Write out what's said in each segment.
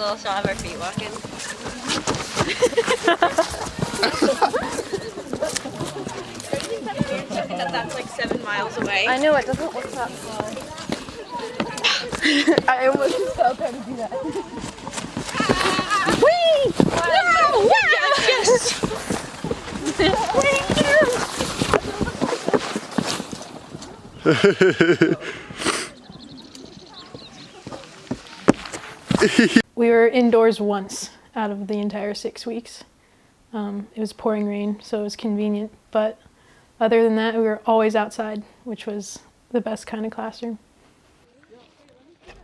a little shot of our feet walking. That's like 7 miles away. I know, it doesn't look that far. I almost just felt trying to do that. Whee! Wow! Yes! We were indoors once out of the entire 6 weeks. It was pouring rain, so it was convenient, but other than that, we were always outside, which was the best kind of classroom.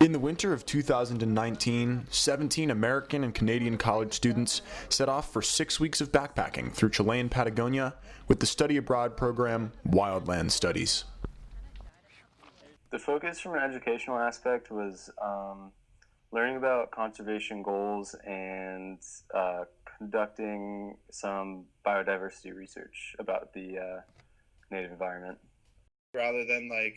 In the winter of 2019, 17 American and Canadian college students set off for 6 weeks of backpacking through Chilean Patagonia with the study abroad program Wildlands Studies. The focus from an educational aspect was learning about conservation goals and conducting some biodiversity research about the native environment. Rather than like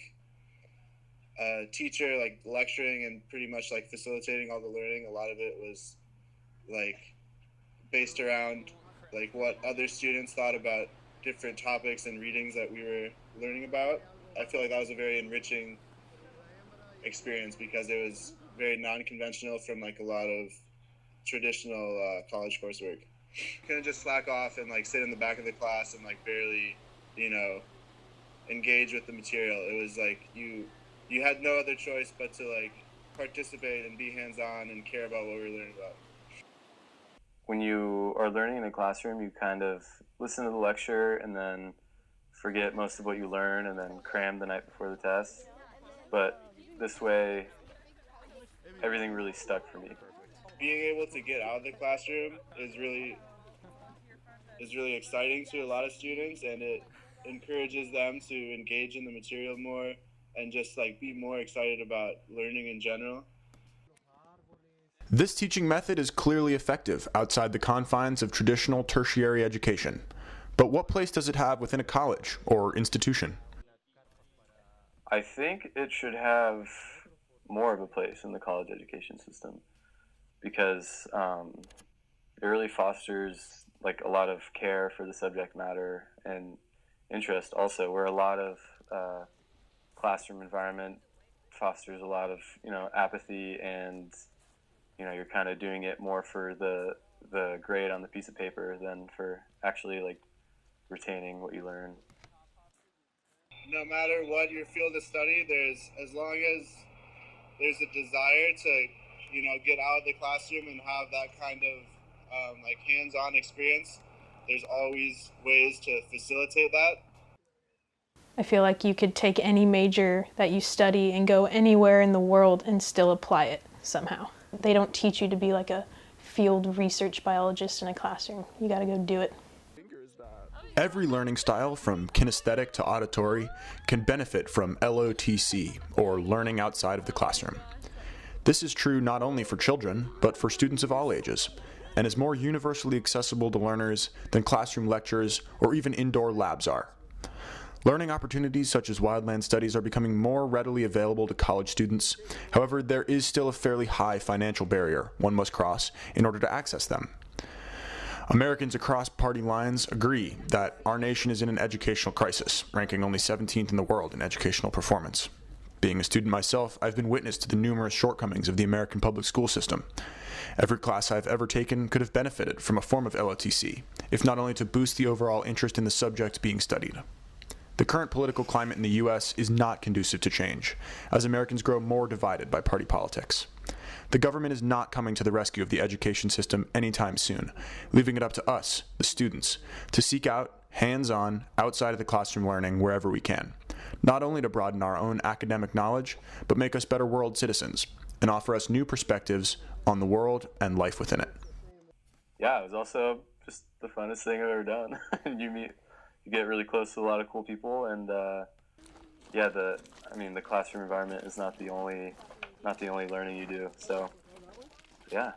a teacher like lecturing and pretty much like facilitating all the learning, a lot of it was like based around like what other students thought about different topics and readings that we were learning about. I feel like that was a very enriching experience because it was very non-conventional from like a lot of traditional college coursework. Couldn't just slack off and like sit in the back of the class and like barely, engage with the material. It was like you had no other choice but to like participate and be hands-on and care about what we were learning about. When you are learning in a classroom, you kind of listen to the lecture and then forget most of what you learn and then cram the night before the test. But this way, everything really stuck for me. Being able to get out of the classroom is really exciting to a lot of students, and it encourages them to engage in the material more and just like be more excited about learning in general. This teaching method is clearly effective outside the confines of traditional tertiary education. But what place does it have within a college or institution? I think it should have more of a place in the college education system because it really fosters like a lot of care for the subject matter and interest also, where a lot of classroom environment fosters a lot of apathy, and you're kind of doing it more for the grade on the piece of paper than for actually like retaining what you learn. No matter what your field of study, as long as there's a desire to get out of the classroom and have that kind of like hands-on experience, there's always ways to facilitate that. I feel like you could take any major that you study and go anywhere in the world and still apply it somehow. They don't teach you to be like a field research biologist in a classroom. You gotta go do it. Every learning style, from kinesthetic to auditory, can benefit from LOTC, or learning outside of the classroom. This is true not only for children, but for students of all ages, and is more universally accessible to learners than classroom lectures or even indoor labs are. Learning opportunities such as Wildlands Studies are becoming more readily available to college students. However, there is still a fairly high financial barrier one must cross in order to access them. Americans across party lines agree that our nation is in an educational crisis, ranking only 17th in the world in educational performance. Being a student myself, I've been witness to the numerous shortcomings of the American public school system. Every class I've ever taken could have benefited from a form of LOTC, if not only to boost the overall interest in the subject being studied. The current political climate in the U.S. is not conducive to change, as Americans grow more divided by party politics. The government is not coming to the rescue of the education system anytime soon, leaving it up to us, the students, to seek out hands-on, outside of the classroom learning wherever we can, not only to broaden our own academic knowledge, but make us better world citizens and offer us new perspectives on the world and life within it. Yeah, it was also just the funnest thing I've ever done. You get really close to a lot of cool people, and the classroom environment is not the only learning you do. So, yeah.